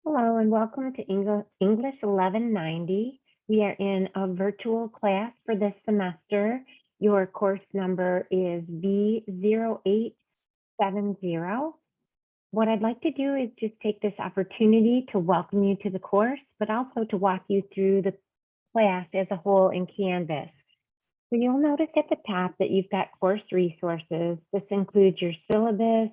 Hello and welcome to English 1190. We are in a virtual class for this semester. Your course number is V0870. What I'd like to do is just take this opportunity to welcome you to the course, but also to walk you through the class as a whole in Canvas. So you'll notice at the top that you've got course resources. This includes your syllabus,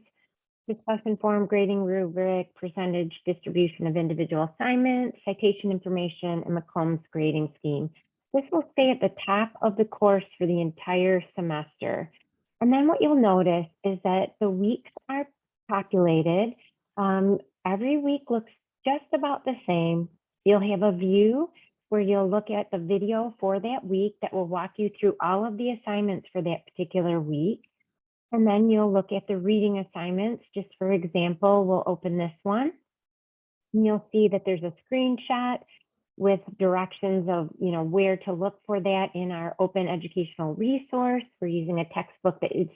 discussion forum, grading rubric, percentage distribution of individual assignments, citation information, and McCombs grading scheme. This will stay at the top of the course for the entire semester. And then what you'll notice is that the weeks are populated. Every week looks just about the same. You'll have a view where you'll look at the video for that week that will walk you through all of the assignments for that particular week. And then you'll look at the reading assignments. Just for example, we'll open this one. And you'll see that there's a screenshot with directions of, where to look for that in our open educational resource. We're using a textbook that is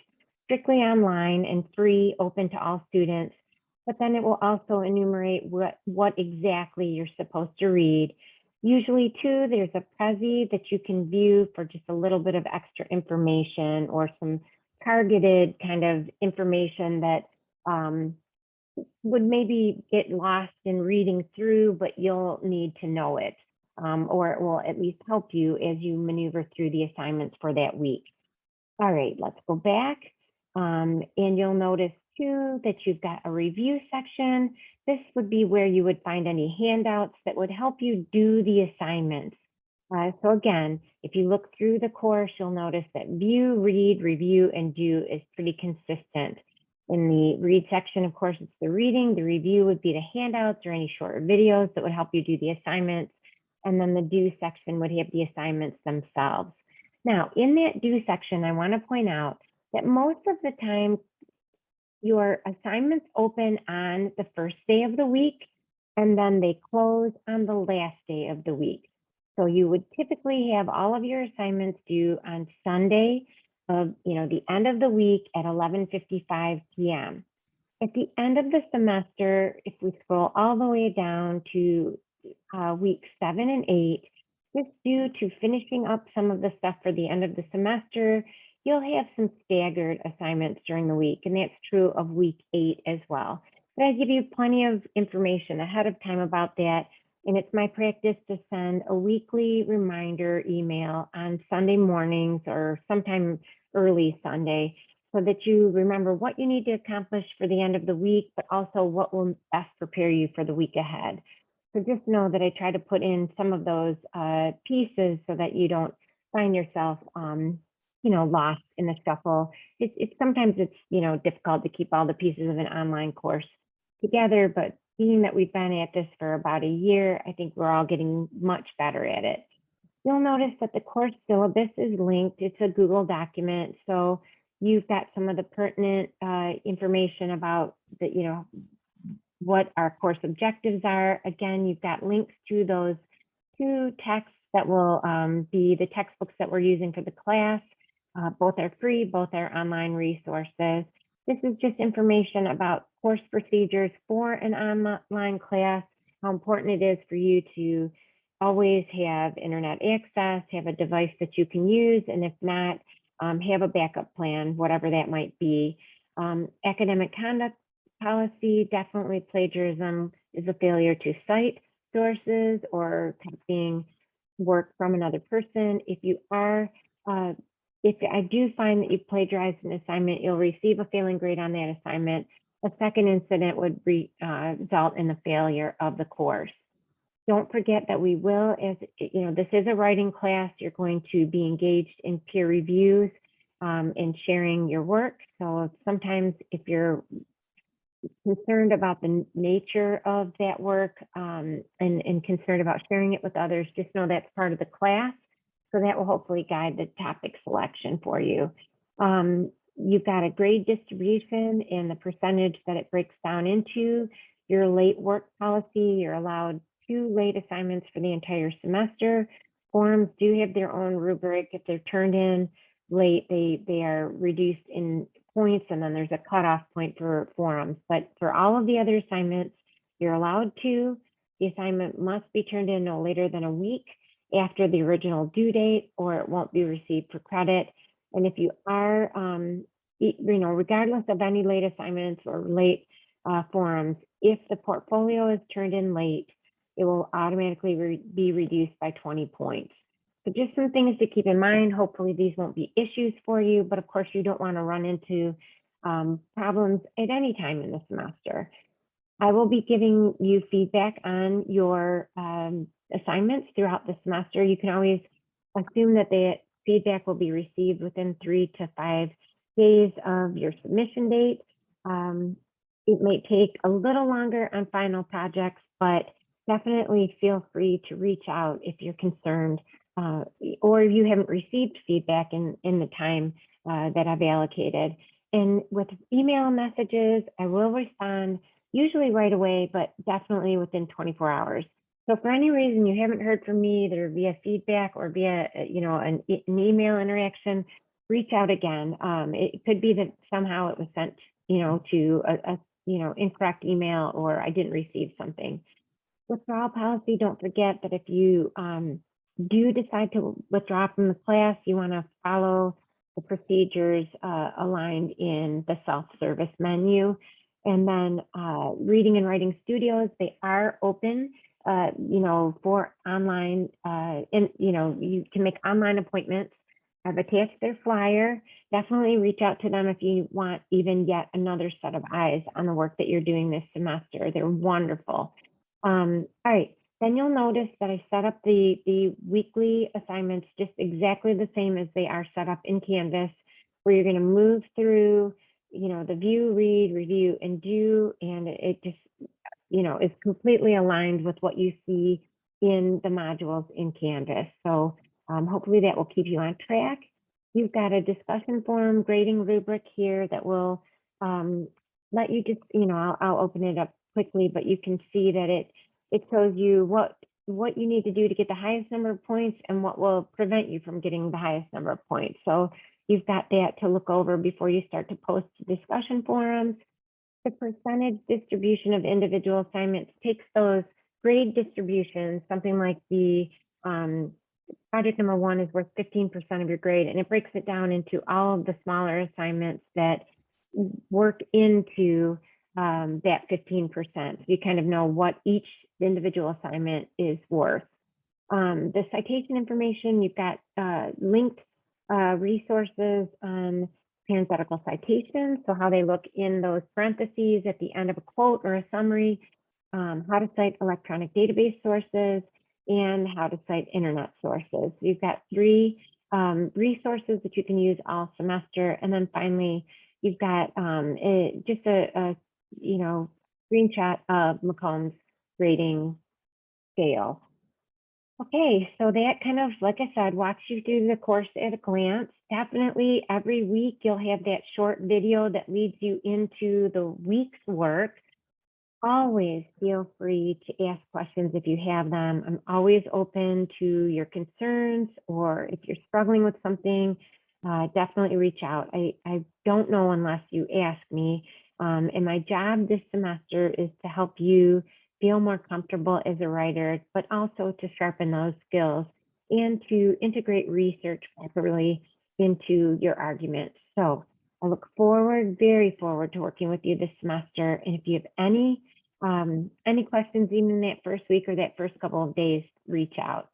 strictly online and free, open to all students. But then it will also enumerate what exactly you're supposed to read. Usually too, there's a Prezi that you can view for just a little bit of extra information or some targeted kind of information that would maybe get lost in reading through, but you'll need to know it, or it will at least help you as you maneuver through the assignments for that week. All right, let's go back. And you'll notice too that you've got a review section. This would be where you would find any handouts that would help you do the assignments. So again, if you look through the course, you'll notice that view, read, review, and do is pretty consistent. In the read section, of course, it's the reading. The review would be the handouts or any short videos that would help you do the assignments. And then the do section would have the assignments themselves. Now, in that do section, I want to point out that most of the time, your assignments open on the first day of the week, and then they close on the last day of the week. So you would typically have all of your assignments due on Sunday of, the end of the week at 11:55 p.m. At the end of the semester, if we scroll all the way down to weeks 7 and 8, just due to finishing up some of the stuff for the end of the semester, you'll have some staggered assignments during the week, and that's true of week 8 as well. But I give you plenty of information ahead of time about that. And it's my practice to send a weekly reminder email on Sunday mornings or sometime early Sunday so that you remember what you need to accomplish for the end of the week, but also what will best prepare you for the week ahead. So just know that I try to put in some of those pieces so that you don't find yourself, lost in the shuffle. Sometimes it's difficult to keep all the pieces of an online course together, but being that we've been at this for about a year, I think we're all getting much better at it. You'll notice that the course syllabus is linked. It's a Google document. So you've got some of the pertinent information about what our course objectives are. Again, you've got links to those 2 texts that will be the textbooks that we're using for the class. Both are free, both are online resources. This is just information about course procedures for an online class, how important it is for you to always have internet access, have a device that you can use, and if not, have a backup plan, whatever that might be. Academic conduct policy, definitely plagiarism is a failure to cite sources or copying work from another person. If I do find that you plagiarized an assignment, you'll receive a failing grade on that assignment. A second incident would result in the failure of the course. Don't forget that we will, this is a writing class, you're going to be engaged in peer reviews and sharing your work. So sometimes if you're concerned about the nature of that work and concerned about sharing it with others, just know that's part of the class. So that will hopefully guide the topic selection for you. You've got a grade distribution and the percentage that it breaks down into. Your late work policy, you're allowed 2 late assignments for the entire semester. Forums do have their own rubric. If they're turned in late, they are reduced in points, and then there's a cutoff point for forums. But for all of the other assignments, you're allowed 2. The assignment must be turned in no later than a week after the original due date, or it won't be received for credit. And if you are, regardless of any late assignments or late forums, if the portfolio is turned in late, it will automatically be reduced by 20 points. So just some things to keep in mind. Hopefully these won't be issues for you, but of course you don't want to run into problems at any time in the semester. I will be giving you feedback on your assignments throughout the semester. You can always assume that the feedback will be received within 3 to 5 days of your submission date. It may take a little longer on final projects, but definitely feel free to reach out if you're concerned or you haven't received feedback in the time that I've allocated. And with email messages, I will respond usually right away, but definitely within 24 hours. So if for any reason you haven't heard from me, either via feedback or via an email interaction, reach out again. It could be that somehow it was sent to a incorrect email, or I didn't receive something. Withdrawal policy, don't forget that if you do decide to withdraw from the class, you want to follow the procedures aligned in the self-service menu. And then reading and writing studios, they are open, for online, you can make online appointments. I've attached their flyer. Definitely reach out to them if you want even yet another set of eyes on the work that you're doing this semester. They're wonderful. All right, then you'll notice that I set up the weekly assignments just exactly the same as they are set up in Canvas, where you're going to move through the view, read, review, and do, and it just, is completely aligned with what you see in the modules in Canvas. So hopefully that will keep you on track. You've got a discussion forum grading rubric here that will let you just, I'll open it up quickly, but you can see that it shows you what you need to do to get the highest number of points and what will prevent you from getting the highest number of points. So you've got that to look over before you start to post discussion forums. The percentage distribution of individual assignments takes those grade distributions, something like the project number 1 is worth 15% of your grade, and it breaks it down into all of the smaller assignments that work into that 15%. So you kind of know what each individual assignment is worth. The citation information, you've got linked resources on parenthetical citations, so how they look in those parentheses at the end of a quote or a summary, how to cite electronic database sources, and how to cite internet sources. You've got 3 resources that you can use all semester, and then finally you've got just a screenshot of Macomb's grading scale. Okay, so that kind of, like I said, walks you through the course at a glance. Definitely every week you'll have that short video that leads you into the week's work. Always feel free to ask questions if you have them. I'm always open to your concerns, or if you're struggling with something, definitely reach out. I don't know unless you ask me. And my job this semester is to help you feel more comfortable as a writer, but also to sharpen those skills and to integrate research properly into your arguments. So I look forward, very forward to working with you this semester. And if you have any questions, even in that first week or that first couple of days, reach out.